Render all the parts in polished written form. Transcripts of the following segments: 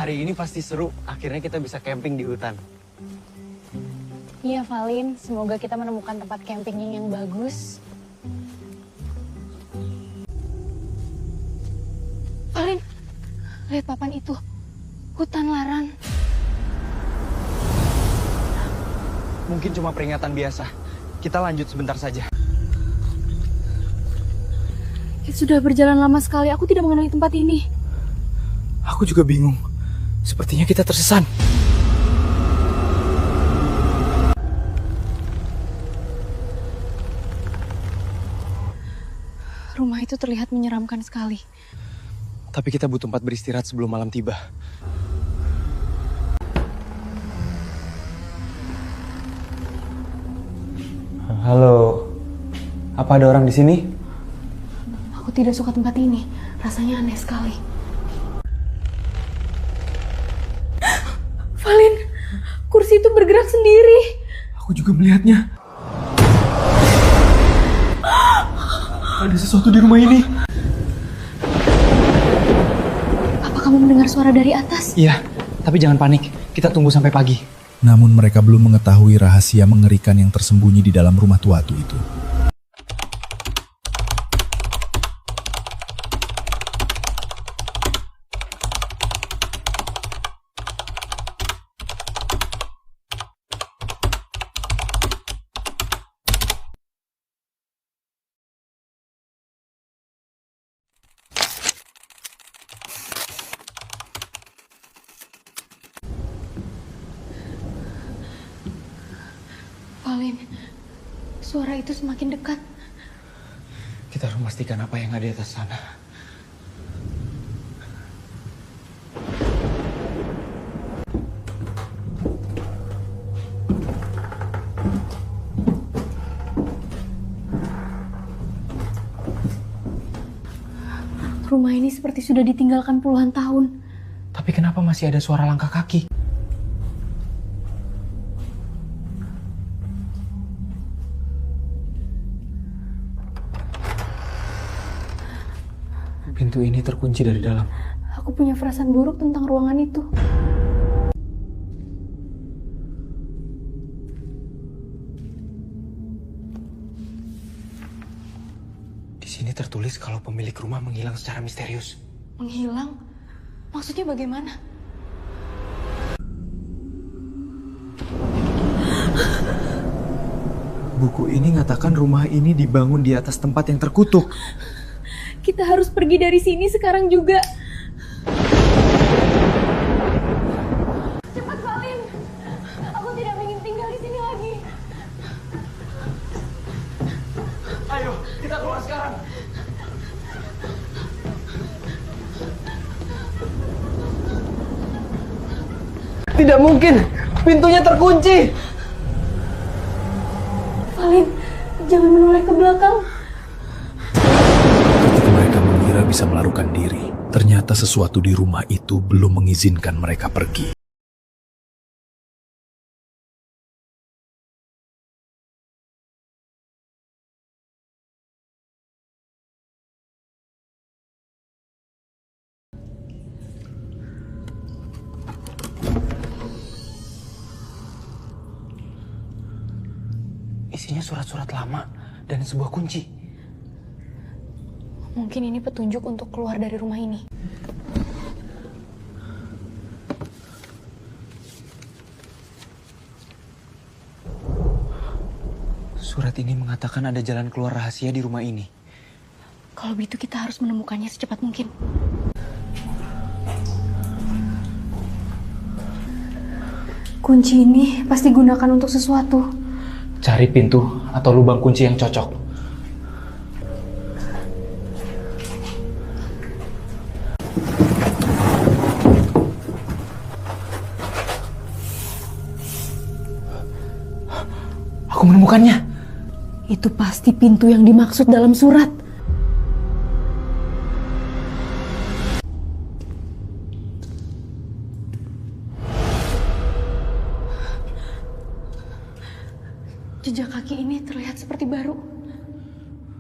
Hari ini pasti seru, akhirnya kita bisa camping di hutan. Iya, Valin. Semoga kita menemukan tempat camping yang bagus. Valin, lihat papan itu. Hutan larang. Mungkin cuma peringatan biasa. Kita lanjut sebentar saja. Sudah berjalan lama sekali, aku tidak mengenali tempat ini. Aku juga bingung. Sepertinya kita tersesat. Rumah itu terlihat menyeramkan sekali. Tapi kita butuh tempat beristirahat sebelum malam tiba. Halo, apa ada orang di sini? Aku tidak suka tempat ini, rasanya aneh sekali. Valin, kursi itu bergerak sendiri. Aku juga melihatnya. Ada sesuatu di rumah ini. Apa kamu mendengar suara dari atas? Iya, tapi jangan panik. Kita tunggu sampai pagi. Namun mereka belum mengetahui rahasia mengerikan yang tersembunyi di dalam rumah tuatu itu. Valin, suara itu semakin dekat. Kita harus memastikan apa yang ada di atas sana. Rumah ini seperti sudah ditinggalkan puluhan tahun. Tapi kenapa masih ada suara langkah kaki? Pintu ini terkunci dari dalam. Aku punya perasaan buruk tentang ruangan itu. Di sini tertulis kalau pemilik rumah menghilang secara misterius. Menghilang? Maksudnya bagaimana? Buku ini mengatakan rumah ini dibangun di atas tempat yang terkutuk. Kita harus pergi dari sini sekarang juga. Cepat, Valin. Aku tidak ingin tinggal di sini lagi. Ayo, kita keluar sekarang. Tidak mungkin, pintunya terkunci. Valin, jangan menoleh ke belakang. Ketika mereka mengira bisa melarikan diri, ternyata sesuatu di rumah itu belum mengizinkan mereka pergi. Isinya surat-surat lama dan sebuah kunci. Mungkin ini petunjuk untuk keluar dari rumah ini. Surat ini mengatakan ada jalan keluar rahasia di rumah ini. Kalau begitu kita harus menemukannya secepat mungkin. Kunci ini pasti gunakan untuk sesuatu. Cari pintu atau lubang kunci yang cocok. Aku menemukannya. Itu pasti pintu yang dimaksud dalam surat. Jejak kaki ini terlihat seperti baru.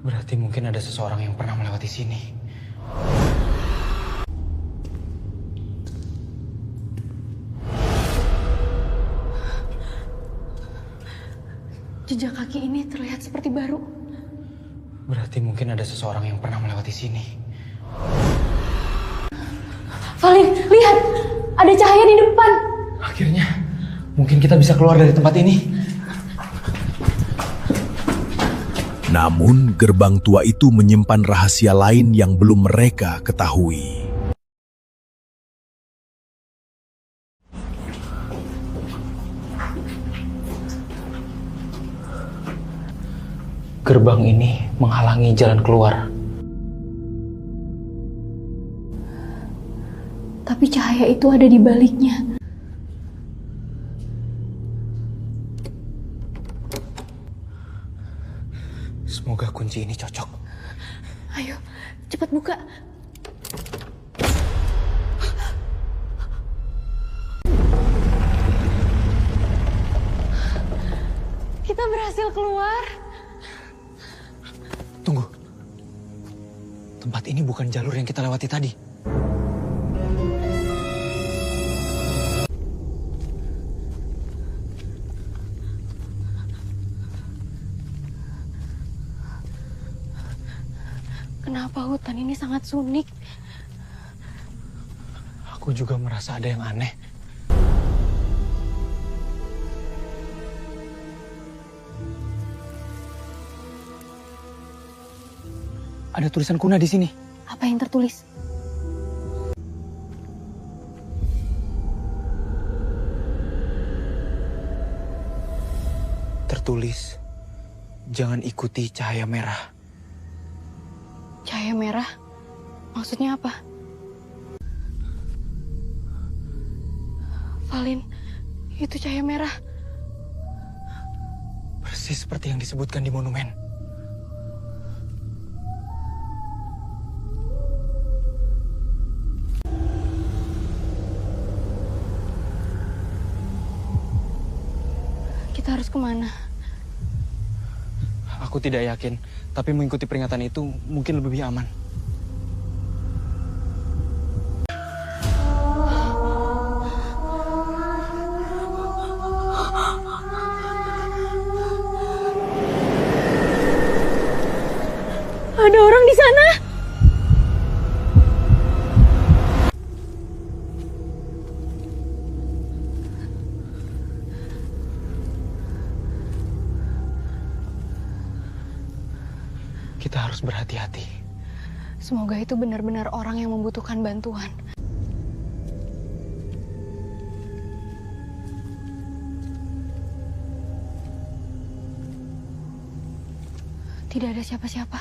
Berarti mungkin ada seseorang yang pernah melewati sini. Jejak kaki ini terlihat seperti baru. Berarti mungkin ada seseorang yang pernah melewati sini. Valin, lihat! Ada cahaya di depan. Akhirnya, mungkin kita bisa keluar dari tempat ini. Namun, gerbang tua itu menyimpan rahasia lain yang belum mereka ketahui. Gerbang ini menghalangi jalan keluar. Tapi cahaya itu ada di baliknya. Semoga kunci ini cocok. Ayo, cepat buka. Kita berhasil keluar. Tunggu. Tempat ini bukan jalur yang kita lewati tadi. Kenapa hutan ini sangat sunik? Aku juga merasa ada yang aneh. Ada tulisan kuna di sini. Apa yang tertulis? Tertulis, jangan ikuti cahaya merah. Cahaya merah? Maksudnya apa? Valin, itu cahaya merah. Persis seperti yang disebutkan di monumen. Kita harus kemana? Aku tidak yakin, tapi mengikuti peringatan itu mungkin lebih aman. Ada orang di sana. Kita harus berhati-hati. Semoga itu benar-benar orang yang membutuhkan bantuan. Tidak ada siapa-siapa.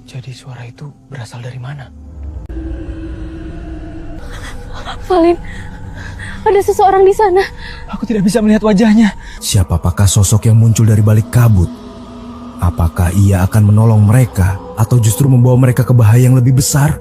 Jadi suara itu berasal dari mana? Valin, ada seseorang di sana. Aku tidak bisa melihat wajahnya. Siapapakah sosok yang muncul dari balik kabut? Apakah ia akan menolong mereka atau justru membawa mereka ke bahaya yang lebih besar?